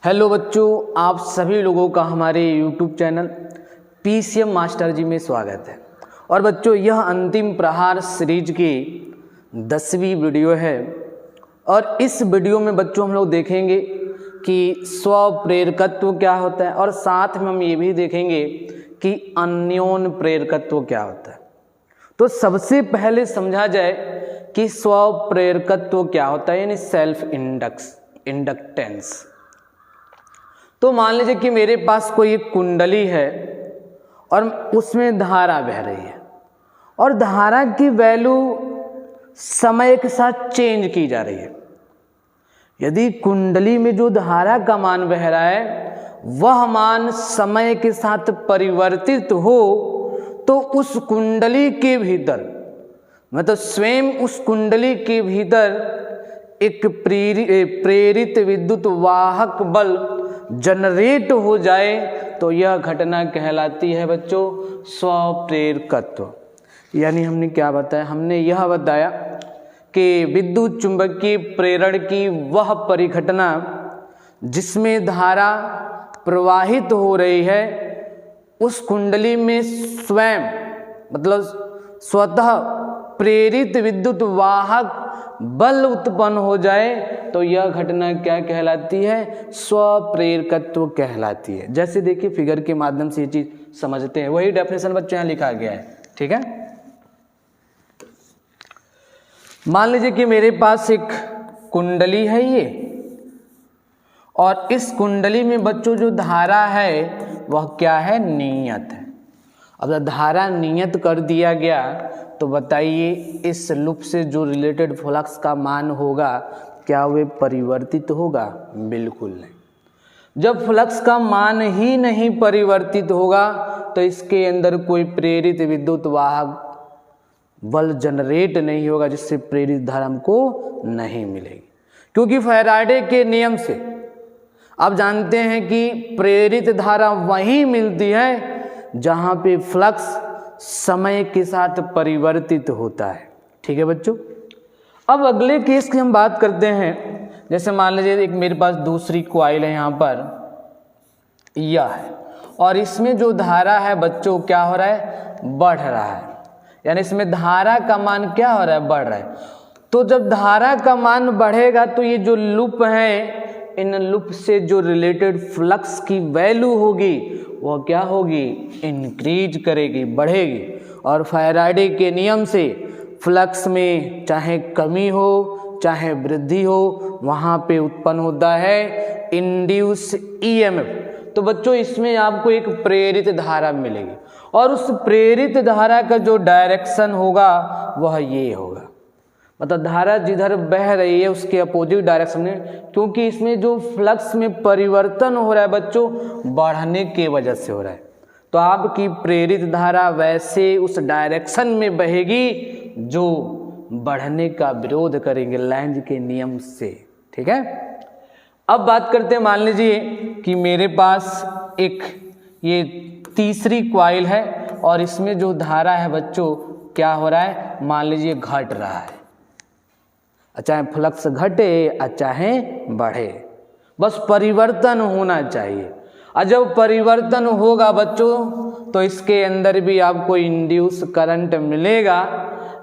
Hello बच्चों, आप सभी लोगों का हमारे YouTube चैनल PCM मास्टर जी में स्वागत है। और बच्चों, यह अंतिम प्रहार सीरीज की 10वीं वीडियो है। और इस वीडियो में बच्चों हम लोग देखेंगे कि स्वप्रेरकत्व क्या होता है और साथ में हम ये भी देखेंगे कि अन्योन प्रेरकत्व क्या होता है। तो सबसे पहले समझा जाए कि स्वप्रेरकत्व क्या होता है, यानी सेल्फ इंडक्टेंस। तो मान लीजिए कि मेरे पास कोई एक कुंडली है और उसमें धारा बह रही है और धारा की वैल्यू समय के साथ चेंज की जा रही है। यदि कुंडली में जो धारा का मान बह रहा है वह मान समय के साथ परिवर्तित हो तो उस कुंडली के भीतर, मतलब स्वयं उस कुंडली के भीतर एक प्रेरित विद्युत वाहक बल जनरेट हो जाए तो यह घटना कहलाती है बच्चों स्वप्रेरकत्व। यानी हमने क्या बताया? हमने यह बताया कि विद्युत चुंबकीय प्रेरण की वह परिघटना जिसमें धारा प्रवाहित हो रही है उस कुंडली में स्वयं, मतलब स्वतः प्रेरित विद्युत वाहक बल उत्पन्न हो जाए तो यह घटना क्या कहलाती है? स्वप्रेरकत्व कहलाती है। जैसे देखिए फिगर के माध्यम से ये चीज समझते हैं, वही डेफिनेशन बच्चों यहाँ लिखा गया है। ठीक है, मान लीजिए कि मेरे पास एक कुंडली है ये, और इस कुंडली में बच्चों जो धारा है वह क्या है? नियत है। अब जब धारा नियत कर दिया गया तो बताइए इस लूप से जो रिलेटेड फ्लक्स का मान होगा क्या वे परिवर्तित होगा? बिल्कुल नहीं। जब फ्लक्स का मान ही नहीं परिवर्तित होगा तो इसके अंदर कोई प्रेरित विद्युत वाहक बल जनरेट नहीं होगा जिससे प्रेरित धारा हमको नहीं मिलेगी। क्योंकि फैराडे के नियम से आप जानते हैं कि प्रेरित धारा वहीं मिलती है जहां पे फ्लक्स समय के साथ परिवर्तित होता है। ठीक है बच्चों, अब अगले केस की हम बात करते हैं। जैसे मान लीजिए एक मेरे पास दूसरी कॉइल है यहाँ पर, यह है, और इसमें जो धारा है बच्चों क्या हो रहा है? बढ़ रहा है। यानी इसमें धारा का मान क्या हो रहा है? बढ़ रहा है। तो जब धारा का मान बढ़ेगा तो ये जो लूप है, इन लूप से जो रिलेटेड फ्लक्स की वैल्यू होगी वह क्या होगी? इंक्रीज करेगी, बढ़ेगी। और फैराडे के नियम से फ्लक्स में चाहे कमी हो चाहे वृद्धि हो वहाँ पे उत्पन्न होता है इंड्यूस ईएमएफ। तो बच्चों इसमें आपको एक प्रेरित धारा मिलेगी और उस प्रेरित धारा का जो डायरेक्शन होगा वह ये होगा, मतलब धारा जिधर बह रही है उसके अपोजिट डायरेक्शन में, क्योंकि इसमें जो फ्लक्स में परिवर्तन हो रहा है बच्चों बढ़ने के वजह से हो रहा है। तो आपकी प्रेरित धारा वैसे उस डायरेक्शन में बहेगी जो बढ़ने का विरोध करेंगे लैंज के नियम से। ठीक है, अब बात करते हैं, मान लीजिए कि मेरे पास एक ये तीसरी कॉइल है और इसमें जो धारा है बच्चों क्या हो रहा है? मान लीजिए घट रहा है, चाहे फ्लक्स घटे चाहे बढ़े, बस परिवर्तन होना चाहिए। और जब परिवर्तन होगा बच्चों तो इसके अंदर भी आपको इंड्यूस करंट मिलेगा,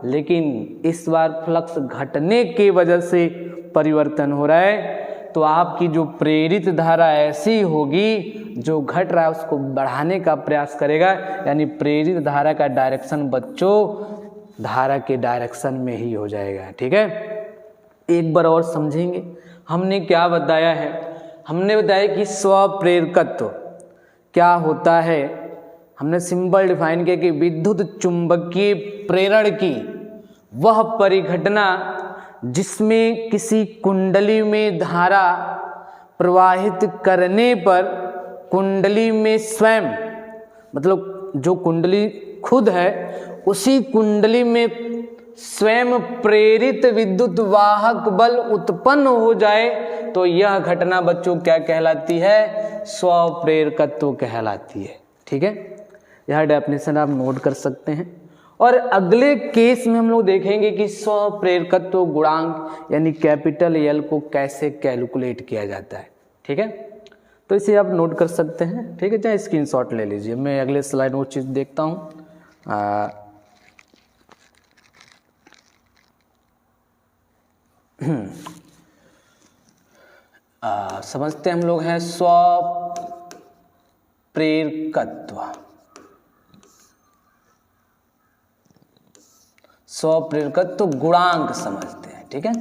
लेकिन इस बार फ्लक्स घटने की वजह से परिवर्तन हो रहा है तो आपकी जो प्रेरित धारा ऐसी होगी जो घट रहा है उसको बढ़ाने का प्रयास करेगा। यानी प्रेरित धारा का डायरेक्शन बच्चों धारा के डायरेक्शन में ही हो जाएगा। ठीक है, एक बार और समझेंगे हमने क्या बताया है। हमने बताया कि स्वप्रेरकत्व क्या होता है। हमने सिंपल डिफाइन किया कि विद्युत चुंबकीय प्रेरण की वह परिघटना जिसमें किसी कुंडली में धारा प्रवाहित करने पर कुंडली में स्वयं, मतलब जो कुंडली खुद है उसी कुंडली में स्वयं प्रेरित विद्युत वाहक बल उत्पन्न हो जाए तो यह घटना बच्चों क्या कहलाती है? स्वप्रेरकत्व कहलाती है। ठीक है, यह डेफिनेशन आप नोट कर सकते हैं। और अगले केस में हम लोग देखेंगे कि स्वप्रेरकत्व गुणांक यानी कैपिटल एल को कैसे कैलकुलेट किया जाता है। ठीक है, तो इसे आप नोट कर सकते हैं, ठीक है, चाहे स्क्रीनशॉट ले लीजिए। मैं अगले स्लाइड वो चीज़ देखता हूँ। समझते हम लोग हैं स्वप्रेरकत्व। स्वप्रेरकत्व गुणांक समझते हैं, ठीक है।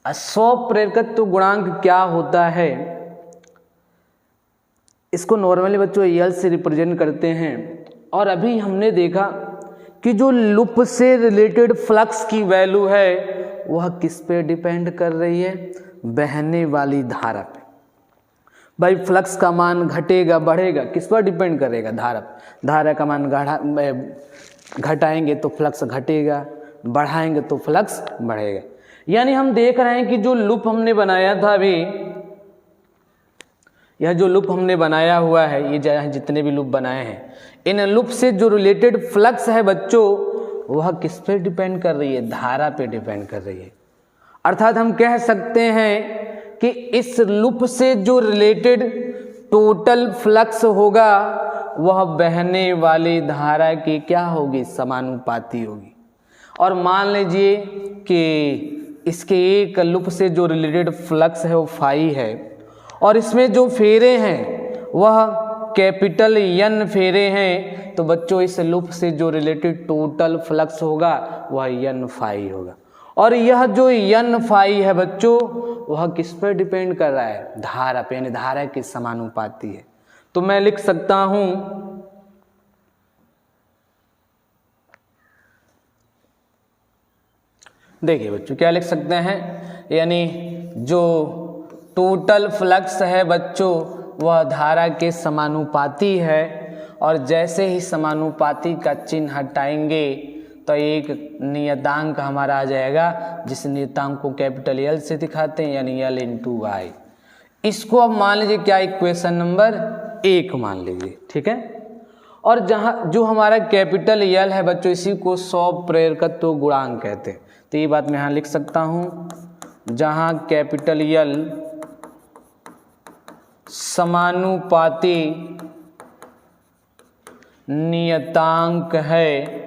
स्वप्रेरकत्व गुणांक क्या होता है, इसको नॉर्मली बच्चों एल से रिप्रेजेंट करते हैं। और अभी हमने देखा कि जो लूप से रिलेटेड फ्लक्स की वैल्यू है वह किस पे डिपेंड कर रही है, बहने वाली धारा पे। भाई फ्लक्स का मान घटेगा बढ़ेगा, किस पर डिपेंड करेगा, धारा का मान घटाएंगे तो फ्लक्स घटेगा, बढ़ाएंगे तो फ्लक्स बढ़ेगा। यानी हम देख रहे हैं कि जो लूप हमने बनाया था अभी, यह जो लूप हमने बनाया हुआ है, ये जितने भी लूप बनाए हैं, इन लूप से जो रिलेटेड फ्लक्स है बच्चों वह किस पे डिपेंड कर रही है, धारा पे डिपेंड कर रही है। अर्थात हम कह सकते हैं कि इस लूप से जो रिलेटेड टोटल फ्लक्स होगा वह बहने वाली धारा की क्या होगी, समानुपाती होगी। और मान लीजिए कि इसके एक लूप से जो रिलेटेड फ्लक्स है वो फाई है, और इसमें जो फेरे हैं वह कैपिटल एन फेरे हैं, तो बच्चों इस लूप से जो रिलेटेड टोटल फ्लक्स होगा वह एन फाई होगा। और यह जो एन फाई है बच्चों वह किस पर डिपेंड कर रहा है, धारा पे, यानी धारा के समानुपाती है। तो मैं लिख सकता हूं देखिए बच्चों क्या लिख सकते हैं, यानी जो टोटल फ्लक्स है बच्चों वह धारा के समानुपाती है, और जैसे ही समानुपाती का चिन्ह हटाएंगे तो एक नियतांक हमारा आ जाएगा, जिस नियतांक को कैपिटल एल से दिखाते हैं, यानी एल इंटू वाई। इसको अब मान लीजिए क्या, इक्वेशन नंबर 1 मान लीजिए, ठीक है। और जहाँ जो हमारा कैपिटल एल है बच्चों, इसी को स्वप्रेरकत्व गुणांक कहते हैं। तो ये बात मैं यहाँ लिख सकता हूँ, जहाँ कैपिटल एल समानुपाती नियतांक है,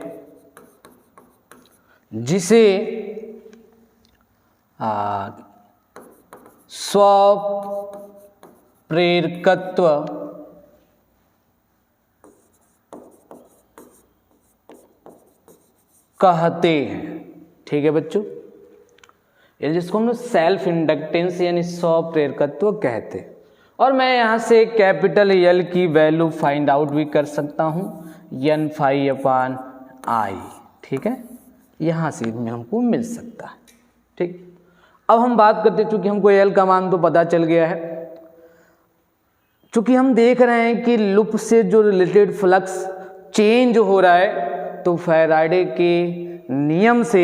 जिसे स्वप्रेरकत्व कहते हैं, ठीक है बच्चों। ये जिसको हम लोग सेल्फ इंडक्टेंस यानी स्वप्रेरकत्व कहते हैं। और मैं यहाँ से कैपिटल एल की वैल्यू फाइंड आउट भी कर सकता हूँ, एन फाई अपान आई, ठीक है, यहाँ से हमको मिल सकता है, ठीक। अब हम बात करते हैं, चूंकि हमको एल का मान तो पता चल गया है, चूंकि हम देख रहे हैं कि लूप से जो रिलेटेड फ्लक्स चेंज हो रहा है, तो फैराडे के नियम से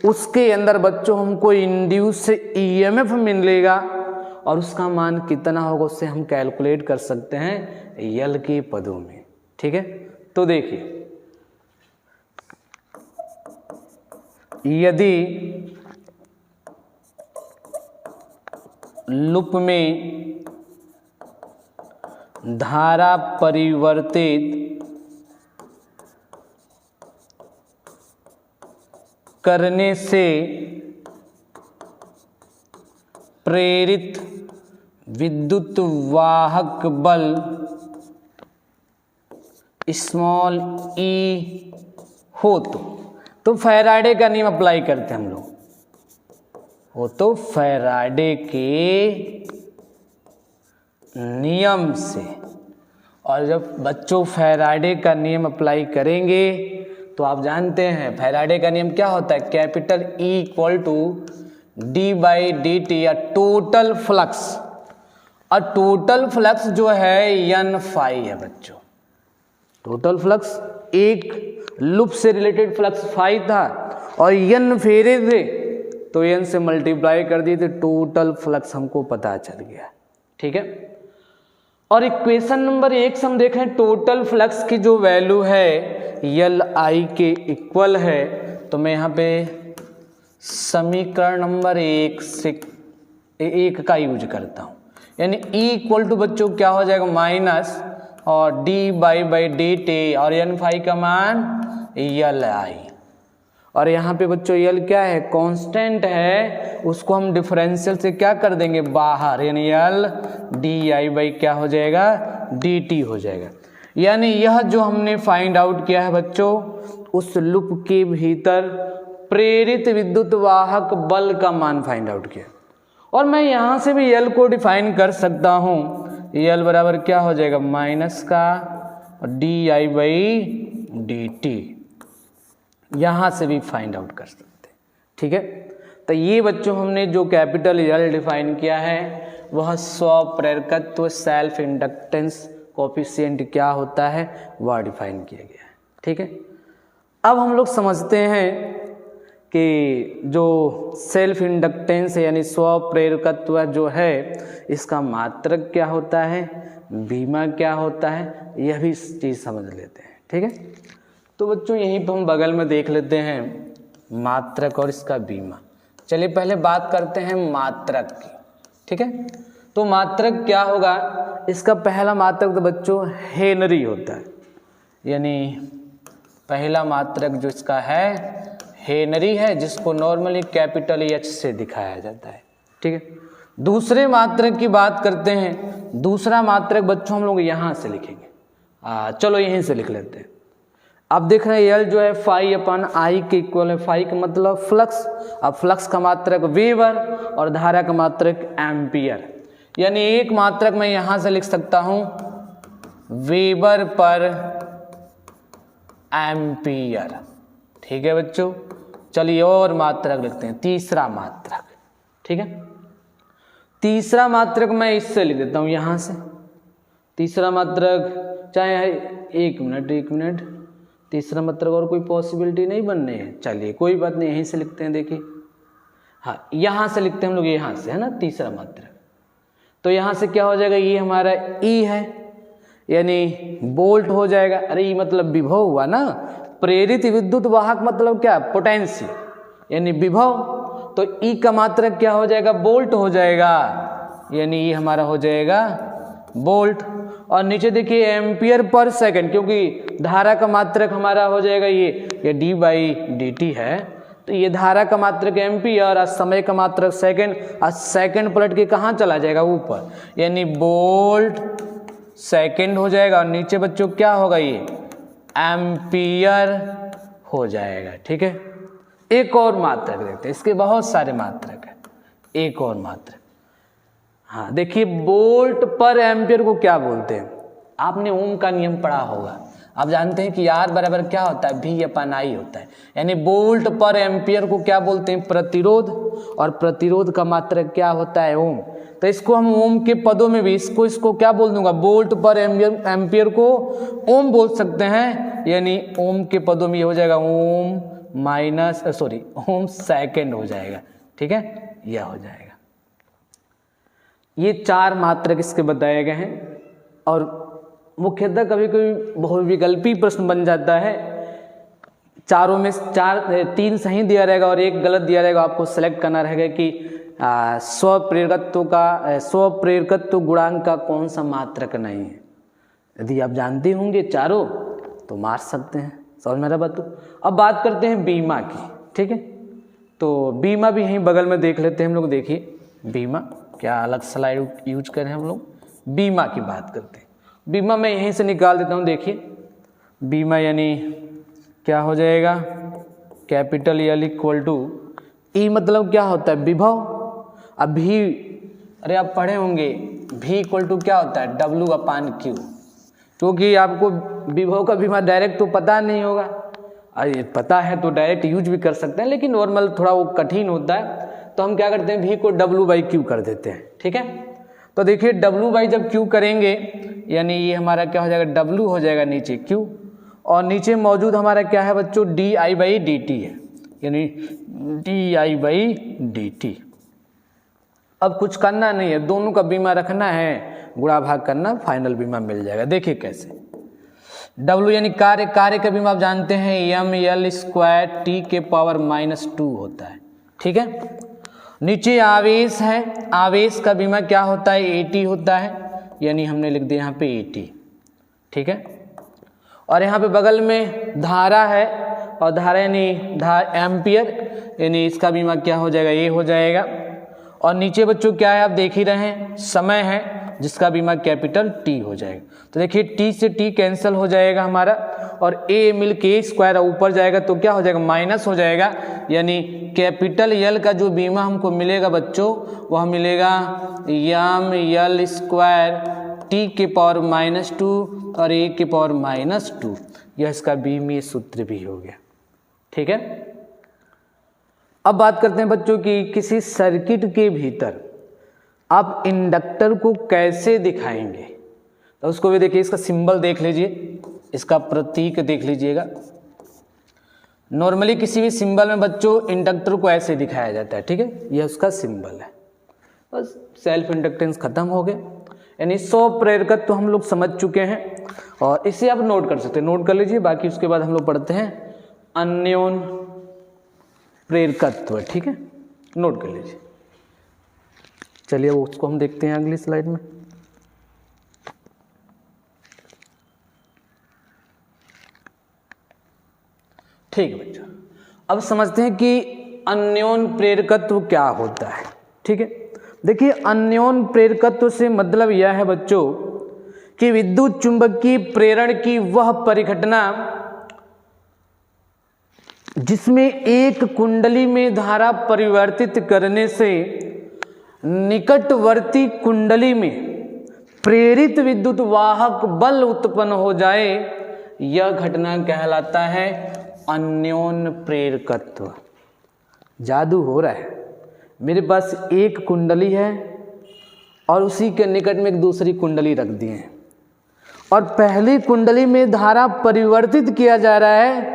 उसके अंदर बच्चों हमको इंड्यूस ईएमएफ मिलेगा, और उसका मान कितना होगा उससे हम कैलकुलेट कर सकते हैं एल के पदों में, ठीक है। तो देखिए, यदि लूप में धारा परिवर्तित करने से प्रेरित विद्युत वाहक बल स्मॉल ई हो तो फैराडे का नियम अप्लाई करते हैं हम लोग, वो तो फैराडे के नियम से। और जब बच्चों फैराडे का नियम अप्लाई करेंगे तो आप जानते हैं फैराडे का नियम क्या होता है, capital E equal to d by d t, या टोटल फ्लक्स। और टोटल फ्लक्स जो है एन फाई है बच्चों। टोटल फ्लक्स, एक लूप से रिलेटेड फ्लक्स फाई था और एन फेरे थे, तो एन से मल्टीप्लाई कर दिए तो टोटल फ्लक्स हमको पता चल गया, ठीक है। और इक्वेशन नंबर 1 से हम देखें टोटल फ्लक्स की जो वैल्यू है एल आई के इक्वल है, तो मैं यहाँ पे समीकरण नंबर 1 से एक का यूज करता हूँ, यानी E इक्वल टू बच्चों क्या हो जाएगा माइनस और डी बाई डी टी और एन फाई का मान यल आई। और यहाँ पे बच्चों यल क्या है कांस्टेंट है, उसको हम डिफरेंशियल से क्या कर देंगे बाहर, यानी यल डी आई बाई क्या हो जाएगा डी टी हो जाएगा। यानी यह जो हमने फाइंड आउट किया है बच्चों उस लूप के भीतर प्रेरित विद्युत वाहक बल का मान फाइंड आउट किया। और मैं यहाँ से भी यल को डिफाइन कर सकता हूँ, यल बराबर क्या हो जाएगा माइनस का D I by d T, यहाँ से भी फाइंड आउट कर सकते हैं। ठीक है, तो ये बच्चों हमने जो कैपिटल यल डिफाइन किया है वह स्वप्रेरकत्व सेल्फ इंडक्टेंस कोफिशिएंट क्या होता है वह डिफाइन किया गया है। ठीक है, अब हम लोग समझते हैं कि जो सेल्फ इंडक्टेंस है यानी स्वप्रेरकत्व जो है इसका मात्रक क्या होता है, बीमा क्या होता है, यह भी चीज़ समझ लेते हैं। ठीक है, तो बच्चों यहीं पर हम बगल में देख लेते हैं मात्रक और इसका बीमा। चलिए पहले बात करते हैं मात्रक की। ठीक है, तो मात्रक क्या होगा, इसका पहला मात्रक तो बच्चों हेनरी होता है, यानी पहला मात्रक जो इसका है हेनरी है, जिसको नॉर्मली कैपिटल एच से दिखाया जाता है। ठीक है, दूसरे मात्रक की बात करते हैं। दूसरा मात्रक बच्चों हम लोग यहाँ से लिखेंगे, चलो यहीं से लिख लेते हैं। अब देख रहे हैं यल जो है फाई अपन आई के इक्वल है, फाई का मतलब फ्लक्स, अब फ्लक्स का मात्रक वेबर और धारा का मात्रक एम्पियर, यानी एक मात्रक मैं यहाँ से लिख सकता हूँ वेबर पर एम्पियर। ठीक है बच्चों, चलिए और मात्रक लिखते हैं, तीसरा मात्रक। ठीक है, तीसरा मात्रक मैं इससे लिख देता हूँ यहाँ से, तीसरा मात्रक चाहे एक मिनट, तीसरा मात्रक और कोई पॉसिबिलिटी नहीं बनने है, चलिए कोई बात नहीं, यहीं से लिखते हैं। देखिए हाँ, यहाँ से लिखते हैं हम लोग, यहाँ से है ना तीसरा मात्रक, तो यहाँ से क्या हो जाएगा, ये हमारा ई है यानी वोल्ट हो जाएगा। अरे ई मतलब विभव हुआ ना, प्रेरित विद्युत वाहक मतलब क्या पोटेंशियल यानी विभव, तो ई का मात्रक क्या हो जाएगा वोल्ट हो जाएगा, यानी ये हमारा हो जाएगा वोल्ट। और नीचे देखिए एम्पियर पर सेकंड, क्योंकि धारा का मात्रक हमारा हो जाएगा ये डी बाई डी टी है, तो ये धारा का मात्रक एम्पियर और समय का मात्रक सेकंड, और सेकंड पलट के कहाँ चला जाएगा ऊपर, यानी वोल्ट सेकंड हो जाएगा। और नीचे बच्चों क्या होगा ये एम्पियर हो जाएगा। ठीक है, एक और मात्रक देखते हैं, इसके बहुत सारे मात्रक हैं, एक और मात्रक। हाँ देखिए वोल्ट पर एम्पियर को क्या बोलते हैं, आपने ओम का नियम पढ़ा होगा, आप जानते हैं कि आर बराबर क्या होता है भी अपन आई होता है, यानी वोल्ट पर एम्पियर को क्या बोलते हैं प्रतिरोध, और प्रतिरोध का मात्रक क्या होता है ओम। तो इसको हम ओम के पदों में भी इसको क्या बोल दूंगा, वोल्ट पर एम्पियर को ओम बोल सकते हैं, यानी ओम के पदों में ये हो जाएगा ओम माइनस ओम सेकंड हो जाएगा। ठीक है, यह हो जाएगा। ये चार मात्रक इसके बताए गए हैं, और मुख्यतः कभी कभी बहुविकल्पी प्रश्न बन जाता है, चारों में तीन सही दिया रहेगा और एक गलत दिया रहेगा, आपको सेलेक्ट करना रहेगा कि स्वप्रेरकत्व गुणांक का कौन सा मात्रक नहीं है। यदि आप जानते होंगे चारों तो मार सकते हैं, समझ में बात। अब बात करते हैं बीमा की। ठीक है, तो बीमा भी यहीं बगल में देख लेते हैं हम लोग। देखिए बीमा क्या अलग स्लाइड यूज करें हम लोग, बीमा की बात करते हैं। बीमा मैं यहीं से निकाल देता हूँ। देखिए बीमा यानी क्या हो जाएगा कैपिटल यल इक्वल टू ई मतलब क्या होता है विभव। अब भी अरे आप पढ़े होंगे भी इक्वल टू क्या होता है डब्ल्यू अपान क्यू, क्योंकि आपको विभव का बीमा डायरेक्ट तो पता नहीं होगा, अरे पता है तो डायरेक्ट यूज भी कर सकते हैं, लेकिन नॉर्मल थोड़ा वो कठिन होता है, तो हम क्या करते हैं भी को डब्ल्यू बाई क्यू कर देते हैं। ठीक है, तो देखिए डब्ल्यू बाई जब क्यू करेंगे यानी ये हमारा क्या हो जाएगा डब्ल्यू हो जाएगा नीचे क्यू, और नीचे मौजूद हमारा क्या है बच्चों D I by d T है, यानी D I by d T. अब कुछ करना नहीं है, दोनों का बीमा रखना है, गुणा भाग करना, फाइनल बीमा मिल जाएगा। देखिए कैसे W यानी कार्य का बीमा आप जानते हैं एम एल स्क्वायर टी के पावर -2 होता है। ठीक है, नीचे आवेश है, आवेश का बीमा क्या होता है, AT होता है, यानी हमने लिख दिया यहाँ पे AT, ठीक है। और यहाँ पे बगल में धारा है, और धारा यानी एम्पियर, यानी इसका बीमा क्या हो जाएगा, ये हो जाएगा। और नीचे बच्चों क्या है, आप देख ही रहे हैं, समय है, जिसका बीमा कैपिटल T हो जाएगा। तो देखिए T से T कैंसिल हो जाएगा हमारा, और A मिल के स्क्वायर ऊपर जाएगा तो क्या हो जाएगा, माइनस हो जाएगा, यानी कैपिटल L का जो बीमा हमको मिलेगा बच्चों, वह मिलेगा ML स्क्वायर T के पावर -2 और A के पावर -2। यह इसका बीमीय सूत्र भी हो गया, ठीक है। अब बात करते हैं बच्चों की किसी सर्किट के भीतर आप इंडक्टर को कैसे दिखाएंगे, तो उसको भी देखिए, इसका सिंबल देख लीजिए, इसका प्रतीक देख लीजिएगा। नॉर्मली किसी भी सिंबल में बच्चों इंडक्टर को ऐसे दिखाया जाता है, ठीक है, यह उसका सिंबल है। बस सेल्फ इंडक्टेंस खत्म हो गया, यानी 100 प्रेरकत्व तो हम लोग समझ चुके हैं, और इसे आप नोट कर सकते हैं, नोट कर लीजिए। बाकी उसके बाद हम लोग पढ़ते हैं अन्योन प्रेरकत्व, ठीक है, नोट कर लीजिए। चलिए उसको हम देखते हैं अगली स्लाइड में। ठीक है बच्चों, अब समझते हैं कि अन्योन प्रेरकत्व क्या होता है, ठीक है। देखिए अन्योन प्रेरकत्व से मतलब यह है बच्चों कि विद्युत चुंबकीय प्रेरण की वह परिघटना जिसमें एक कुंडली में धारा परिवर्तित करने से निकटवर्ती कुंडली में प्रेरित विद्युत वाहक बल उत्पन्न हो जाए, यह घटना कहलाता है अन्योन प्रेरकत्व। जादू हो रहा है, मेरे पास एक कुंडली है और उसी के निकट में एक दूसरी कुंडली रख दी है, और पहली कुंडली में धारा परिवर्तित किया जा रहा है,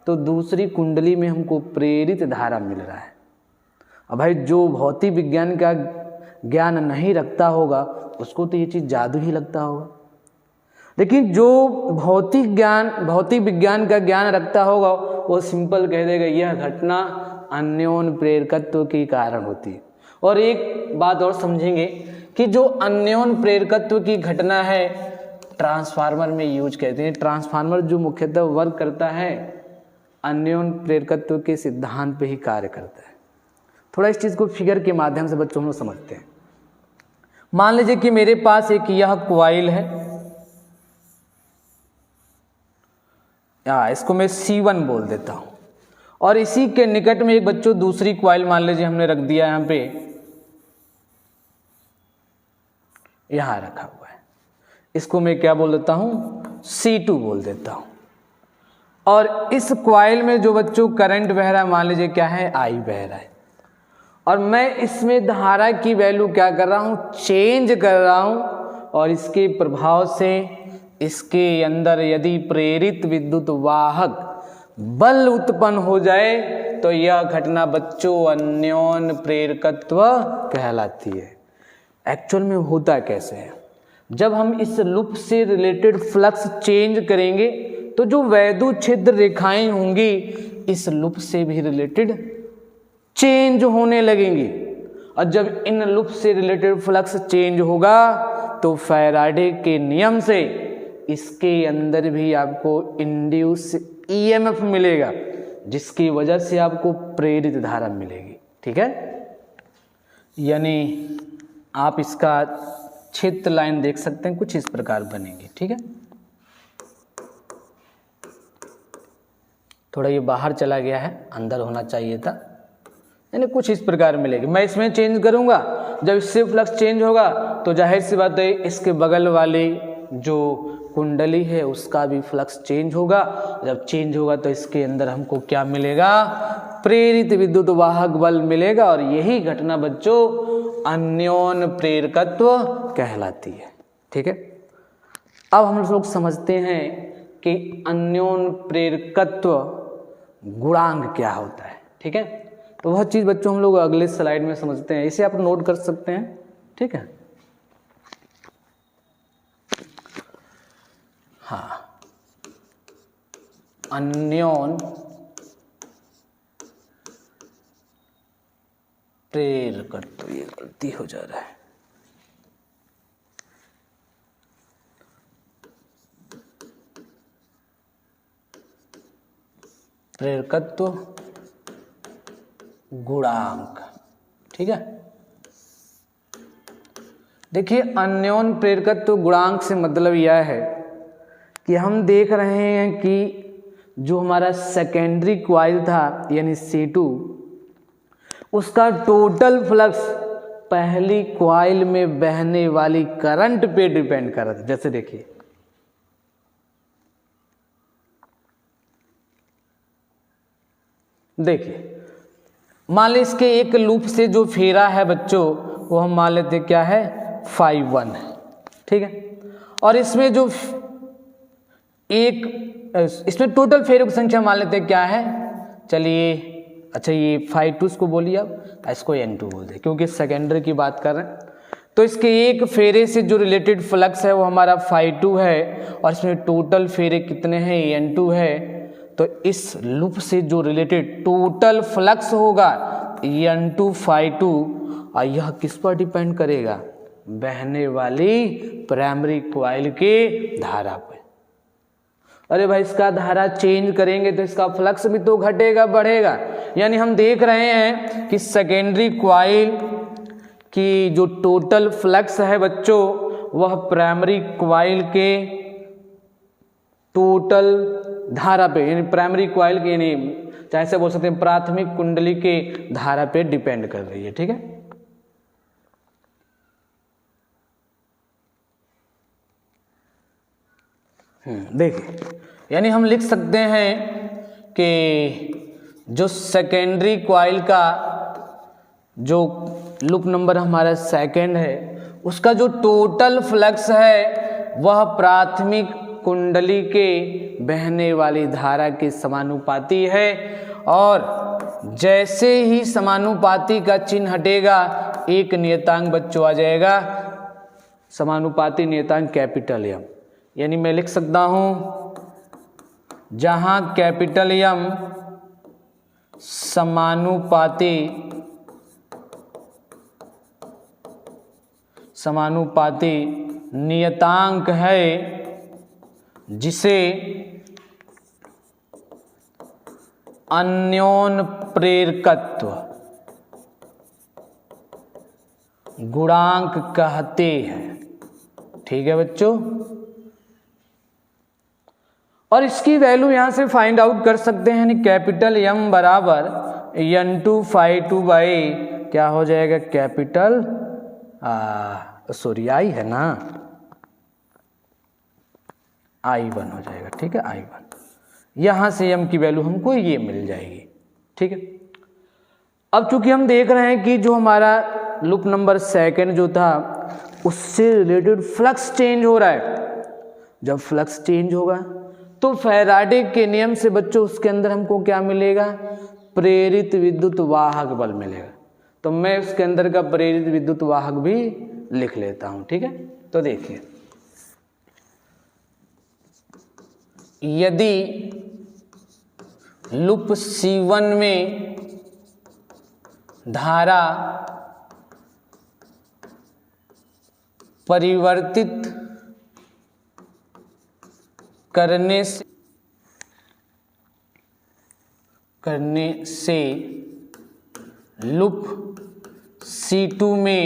तो दूसरी कुंडली में हमको प्रेरित धारा मिल रहा है। अब भाई जो भौतिक विज्ञान का ज्ञान नहीं रखता होगा उसको तो ये चीज़ जादू ही लगता होगा, लेकिन जो भौतिक विज्ञान का ज्ञान रखता होगा वो सिंपल कह देगा यह घटना अन्योन प्रेरकत्व के कारण होती है। और एक बात और समझेंगे कि जो अन्योन प्रेरकत्व की घटना है ट्रांसफार्मर में यूज करते हैं। ट्रांसफार्मर जो मुख्यतः वर्क करता है अन्योन प्रेरकत्व के सिद्धांत पे ही कार्य करता है। थोड़ा इस चीज़ को फिगर के माध्यम से बच्चों हम लोग समझते हैं। मान लीजिए कि मेरे पास एक यह कॉइल है, इसको मैं C1 बोल देता हूं, और इसी के निकट में एक बच्चों दूसरी कॉइल मान लीजिए हमने रख दिया यहां पे, यहां रखा हुआ है, इसको मैं क्या बोल देता हूं, C2 बोल देता हूं। और इस कॉइल में जो बच्चों करंट बह रहा है मान लीजिए क्या है, I बह रहा है, और मैं इसमें धारा की वैल्यू क्या कर रहा हूं, चेंज कर रहा हूं, और इसके प्रभाव से इसके अंदर यदि प्रेरित विद्युत वाहक बल उत्पन्न हो जाए तो यह घटना बच्चों अन्योन प्रेरकत्व कहलाती है। एक्चुअल में होता कैसे है, जब हम इस लूप से रिलेटेड फ्लक्स चेंज करेंगे तो जो वैद्युत छिद्र रेखाएं होंगी इस लूप से भी रिलेटेड चेंज होने लगेंगी, और जब इन लूप से रिलेटेड फ्लक्स चेंज होगा तो फैराडे के नियम से इसके अंदर भी आपको इंड्यूस ईएमएफ मिलेगा, जिसकी वजह से आपको प्रेरित धारा मिलेगी, ठीक है। यानी आप इसका क्षेत्र लाइन देख सकते हैं, कुछ इस प्रकार बनेगी, ठीक है। थोड़ा ये बाहर चला गया है, अंदर होना चाहिए था, यानी कुछ इस प्रकार मिलेगी। मैं इसमें चेंज करूंगा, जब इससे फ्लक्स चेंज होगा तो जाहिर सी बात है इसके बगल वाली जो कुंडली है उसका भी फ्लक्स चेंज होगा। जब चेंज होगा तो इसके अंदर हमको क्या मिलेगा, प्रेरित विद्युत वाहक बल मिलेगा, और यही घटना बच्चों अन्योन प्रेरकत्व कहलाती है, ठीक है। अब हम लोग समझते हैं कि अन्योन प्रेरकत्व गुणांक क्या होता है, ठीक है। तो वह चीज़ बच्चों हम लोग अगले स्लाइड में समझते हैं, इसे आप नोट कर सकते हैं, ठीक है। हाँ, अन्योन प्रेरकत्व, ये गलती हो जा रहा है। प्रेरकत्व गुणांक, ठीक है। देखिए अन्योन प्रेरकत्व गुणांक से मतलब यह है कि हम देख रहे हैं कि जो हमारा सेकेंडरी कॉइल था यानी C2, उसका टोटल फ्लक्स पहली कॉइल में बहने वाली करंट पे डिपेंड कर रहा था। जैसे देखिए मान ली इसके एक लूप से जो फेरा है बच्चों, वो हम मान लेते क्या है, 5-1 है, ठीक है। और इसमें जो इसमें टोटल फेरों की संख्या मान लेते क्या है, चलिए अच्छा ये 5-2 को बोलिए, अब इसको N2 बोल दे क्योंकि सेकेंडरी की बात कर रहे हैं। तो इसके एक फेरे से जो रिलेटेड फ्लक्स है वो हमारा 5-2 है, और इसमें टोटल फेरे कितने हैं, N2 है। तो इस लूप से जो रिलेटेड टोटल फ्लक्स होगा N2 5-2, और यह किस पर डिपेंड करेगा, बहने वाली प्राइमरी कॉइल के धारा पे। अरे भाई इसका धारा चेंज करेंगे तो इसका फ्लक्स भी तो घटेगा बढ़ेगा। यानी हम देख रहे हैं कि सेकेंडरी कॉइल की जो टोटल फ्लक्स है बच्चों, वह प्राइमरी कॉइल के टोटल धारा पे, यानी प्राइमरी कॉइल के, यानी चाहे से बोल सकते हैं प्राथमिक कुंडली के धारा पे डिपेंड कर रही है, ठीक है। देखिए यानी हम लिख सकते हैं कि जो सेकेंडरी कॉइल का जो लूप नंबर हमारा सेकंड है, उसका जो टोटल फ्लक्स है वह प्राथमिक कुंडली के बहने वाली धारा के समानुपाती है। और जैसे ही समानुपाती का चिन्ह हटेगा एक नियतांक बच्चों आ जाएगा, समानुपाती नियतांक कैपिटल M। यानी मैं लिख सकता हूं जहां कैपिटल M समानुपाती नियतांक है, जिसे अन्योन प्रेरकत्व गुणांक कहते हैं, ठीक है बच्चों। और इसकी वैल्यू यहां से फाइंड आउट कर सकते हैं, कैपिटल M बराबर N2 5-2 बाई क्या हो जाएगा, कैपिटल I है ना, I1 हो जाएगा, ठीक है, I1। यहां से M की वैल्यू हमको ये मिल जाएगी, ठीक है। अब चूंकि हम देख रहे हैं कि जो हमारा लूप नंबर सेकंड जो था उससे रिलेटेड फ्लक्स चेंज हो रहा है। जब फ्लक्स चेंज होगा तो फैराडे के नियम से बच्चों उसके अंदर हमको क्या मिलेगा, प्रेरित विद्युत वाहक बल मिलेगा। तो मैं उसके अंदर का प्रेरित विद्युत वाहक भी लिख लेता हूं, ठीक है। तो देखिए यदि लूप C1 में धारा परिवर्तित करने से लूप C2 में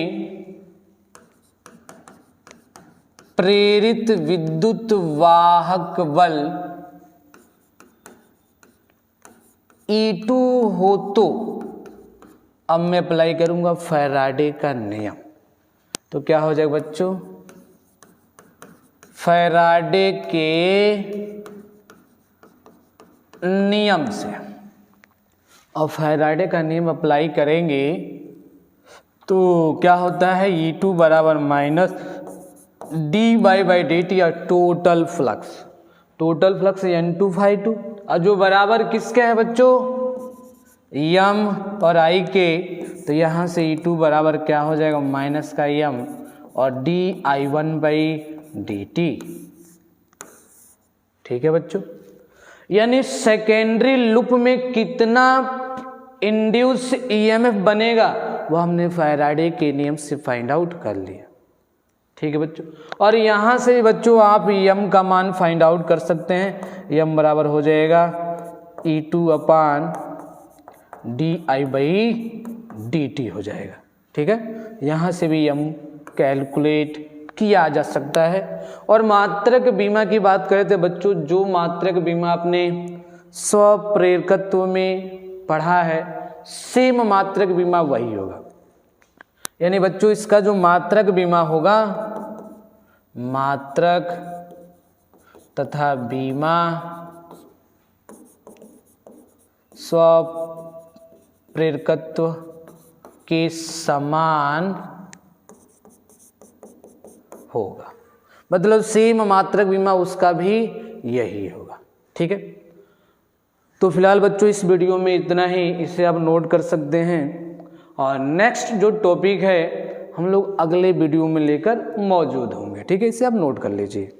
प्रेरित विद्युत वाहक बल E2 हो, तो अब मैं अप्लाई करूंगा फैराडे का नियम। तो क्या हो जाएगा बच्चों, फैराडे के नियम से, और फैराडे का नियम अप्लाई करेंगे तो क्या होता है, E2 बराबर माइनस dy/dt या टोटल फ्लक्स N2 5-2, और जो बराबर किसके है बच्चों, M और I के। तो यहाँ से E2 बराबर क्या हो जाएगा, माइनस का M और di1/dt, ठीक है बच्चों। यानी सेकेंडरी लूप में कितना इंड्यूस EMF बनेगा वो हमने फैराडे के नियम से फाइंड आउट कर लिया। ठीक है बच्चों, और यहाँ से बच्चों आप यम का मान फाइंड आउट कर सकते हैं। यम बराबर हो जाएगा E2/di/dt हो जाएगा। ठीक है, यहाँ से भी यम कैलकुलेट किया जा सकता है। और मात्रक बीमा की बात करें तो बच्चों जो मात्रक बीमा आपने स्वप्रेरकत्व में पढ़ा है सेम मात्रक बीमा वही होगा। यानी बच्चों इसका जो मात्रक बीमा होगा, मात्रक तथा बीमा स्वप्रेरकत्व के समान होगा, मतलब सेम मात्रक बीमा उसका भी यही होगा। ठीक है, तो फिलहाल बच्चों इस वीडियो में इतना ही, इसे आप नोट कर सकते हैं। और नेक्स्ट जो टॉपिक है हम लोग अगले वीडियो में लेकर मौजूद होंगे। ठीक है, इसे आप नोट कर लीजिए।